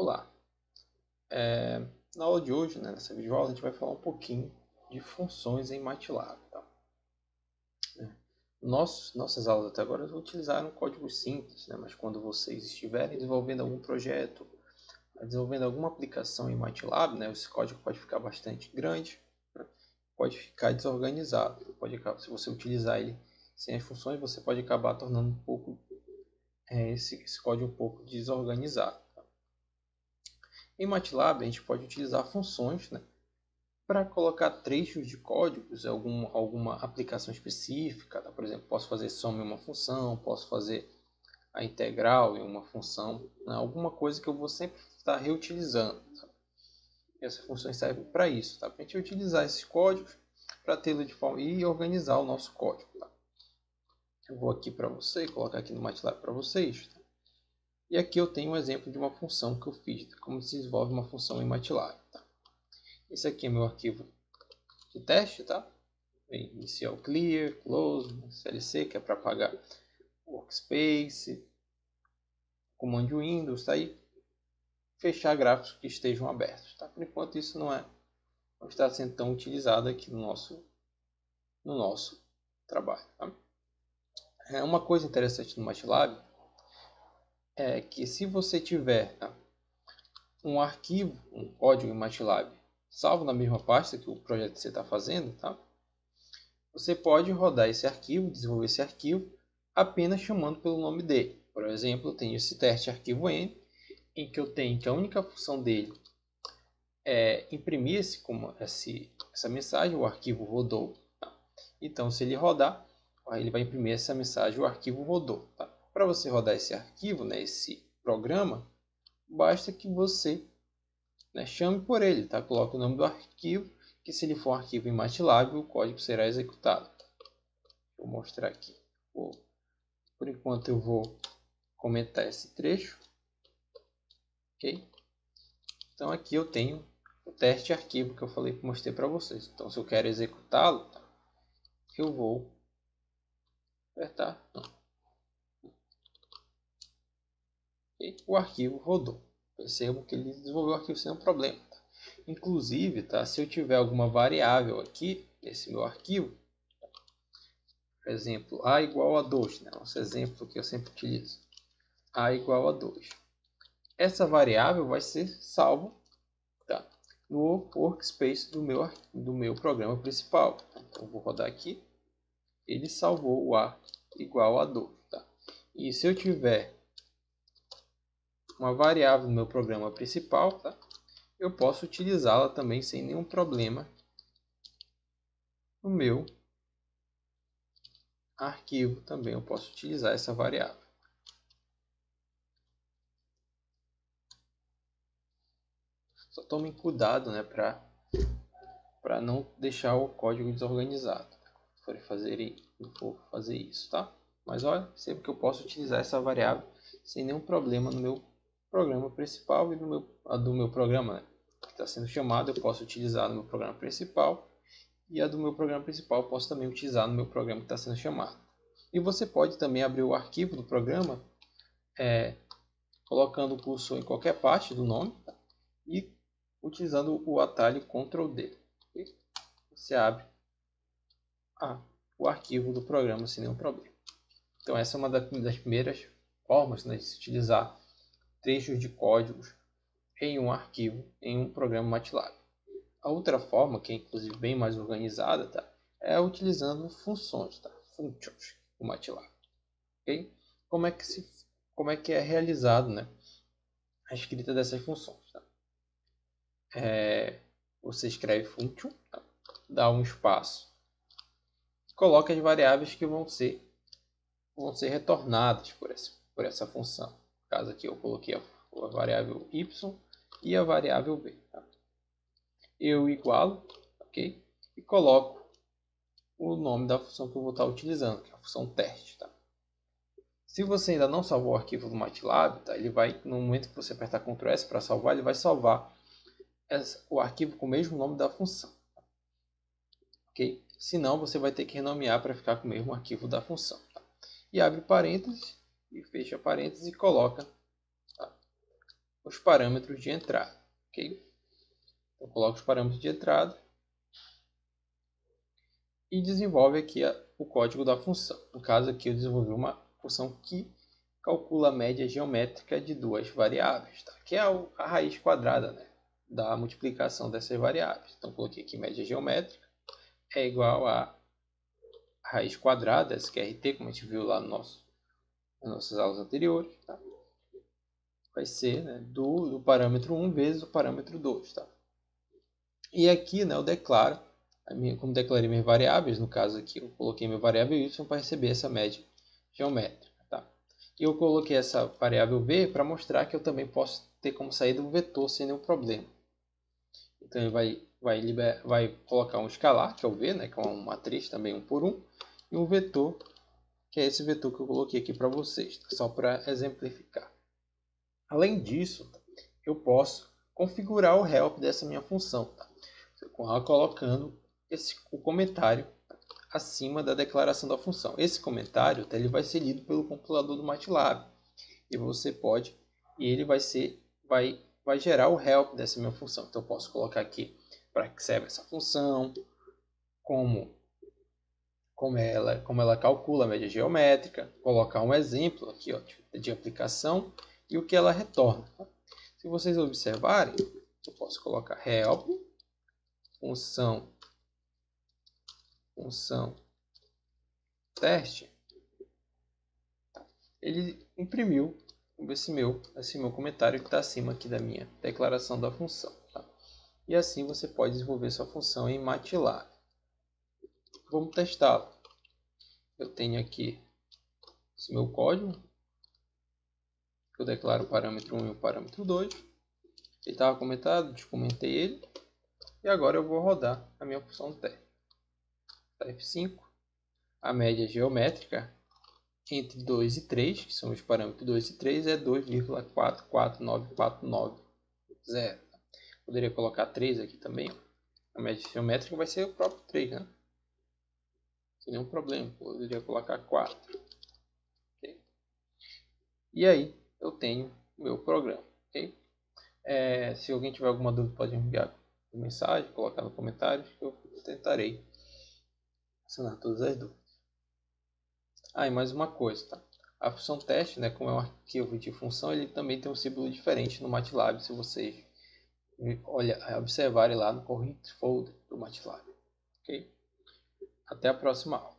Olá, na aula de hoje, nessa videoaula, a gente vai falar um pouquinho de funções em MATLAB. Tá? Nossas aulas até agora utilizaram códigos simples, mas quando vocês estiverem desenvolvendo algum projeto, desenvolvendo alguma aplicação em MATLAB, esse código pode ficar bastante grande, pode ficar desorganizado. Se você utilizar ele sem as funções, você pode acabar tornando um pouco esse código um pouco desorganizado. Em MATLAB, a gente pode utilizar funções para colocar trechos de códigos em alguma aplicação específica. Tá? Por exemplo, posso fazer soma em uma função, posso fazer a integral em uma função, alguma coisa que eu vou sempre estar reutilizando. Tá? E essas funções servem para isso, tá? Para a gente utilizar esses códigos para tê-lo de forma e organizar o nosso código. Tá? Eu vou aqui para você, colocar aqui no MATLAB para vocês. Tá? E aqui eu tenho um exemplo de uma função que eu fiz, como se desenvolve uma função em MATLAB. Tá? Esse aqui é meu arquivo de teste, tá? Inicial clear, close, CLC, que é para apagar workspace, comando Windows, tá aí, fechar gráficos que estejam abertos. Tá? Por enquanto isso não está sendo tão utilizado aqui no nosso trabalho. Tá? Uma coisa interessante no MATLAB é que se você tiver um arquivo, um código em MATLAB salvo na mesma pasta que o projeto que você está fazendo, tá? Você pode rodar esse arquivo, desenvolver esse arquivo, apenas chamando pelo nome dele. Por exemplo, eu tenho esse teste arquivo N, em que eu tenho que a única função dele é imprimir essa mensagem, o arquivo rodou. Tá? Então, se ele rodar, ele vai imprimir essa mensagem, o arquivo rodou. Tá? Para você rodar esse arquivo, esse programa, basta que você chame por ele. Tá? Coloque o nome do arquivo, que se ele for um arquivo em MATLAB, o código será executado. Vou mostrar aqui. Por enquanto eu vou comentar esse trecho. Ok? Então aqui eu tenho o teste arquivo que eu mostrei para vocês. Então se eu quero executá-lo, eu vou apertar. E o arquivo rodou. Percebam que ele desenvolveu o arquivo sem problema. Tá? Inclusive, se eu tiver alguma variável aqui nesse meu arquivo, por exemplo, a igual a 2, nosso exemplo que eu sempre utilizo, a igual a 2. Essa variável vai ser salva no workspace do meu programa principal. Então, eu vou rodar aqui. Ele salvou o A igual a 2. Tá? E se eu tiver uma variável no meu programa principal, eu posso utilizá-la também sem nenhum problema no meu arquivo. Também eu posso utilizar essa variável. Só tomem cuidado para não deixar o código desorganizado. Se for fazer isso, tá? Mas olha, sempre que eu posso utilizar essa variável sem nenhum problema no meu programa principal e do meu programa que está sendo chamado, eu posso utilizar no meu programa principal, e a do meu programa principal eu posso também utilizar no meu programa que está sendo chamado. E você pode também abrir o arquivo do programa colocando o cursor em qualquer parte do nome, e utilizando o atalho Ctrl D. Você abre o arquivo do programa sem nenhum problema. Então essa é uma das primeiras formas de se utilizar trechos de códigos em um arquivo, em um programa MATLAB. A outra forma, que é inclusive bem mais organizada, é utilizando funções, functions, no MATLAB. Okay? Como é que é realizado a escrita dessas funções? Você escreve function, dá um espaço, coloca as variáveis que vão ser retornadas por essa função. No caso aqui eu coloquei a variável y e a variável b. Tá? Eu igualo, ok? E coloco o nome da função que eu vou estar utilizando, que é a função teste. Tá? Se você ainda não salvou o arquivo do MATLAB, ele vai, no momento que você apertar Ctrl S para salvar, ele vai salvar o arquivo com o mesmo nome da função. Ok? Senão você vai ter que renomear para ficar com o mesmo arquivo da função. Tá? E abre parênteses e fecha parênteses e coloca os parâmetros de entrada. Ok? Então, coloco os parâmetros de entrada e desenvolve aqui o código da função. No caso aqui eu desenvolvi uma função que calcula a média geométrica de duas variáveis, tá? Que é a raiz quadrada, né, da multiplicação dessas variáveis. Então coloquei aqui média geométrica é igual a raiz quadrada, SQRT, como a gente viu lá nas nossas aulas anteriores, tá? Vai ser, né, do parâmetro 1 vezes o parâmetro 2. Tá? E aqui, né, eu declaro, como declarei minhas variáveis, no caso aqui eu coloquei minha variável y para receber essa média geométrica. Tá? E eu coloquei essa variável v para mostrar que eu também posso ter como saída um vetor sem nenhum problema. Então ele vai colocar um escalar, que é o v, né, que é uma matriz também 1 por 1, e um vetor, que é esse vetor que eu coloquei aqui para vocês, tá? Só para exemplificar. Além disso, eu posso configurar o help dessa minha função, tá? Colocando o comentário acima da declaração da função. Esse comentário, tá, ele vai ser lido pelo compilador do MATLAB e você pode, e ele vai gerar o help dessa minha função. Então eu posso colocar aqui para que serve essa função, como ela calcula a média geométrica, colocar um exemplo aqui, ó, de aplicação e o que ela retorna. Se vocês observarem, eu posso colocar help, função teste. Ele imprimiu esse meu comentário que está acima aqui da minha declaração da função. Tá? E assim você pode desenvolver sua função em MATLAB. Vamos testá-lo. Eu tenho aqui esse meu código. Eu declaro o parâmetro 1 e o parâmetro 2. Ele estava comentado, descomentei ele. E agora eu vou rodar a minha função teste. F5. A média geométrica entre 2 e 3, que são os parâmetros 2 e 3, é 2,449490. Poderia colocar 3 aqui também. Ó. A média geométrica vai ser o próprio 3, né? Sem nenhum problema. Poderia colocar 4. Okay? E aí eu tenho o meu programa. Okay? Se alguém tiver alguma dúvida, pode enviar mensagem, colocar no comentário, que eu tentarei sanar todas as dúvidas. E mais uma coisa, tá? A função teste, né, como é um arquivo de função, ele também tem um símbolo diferente no MATLAB, se vocês observarem lá no Correct Folder do MATLAB. Okay? Até a próxima aula.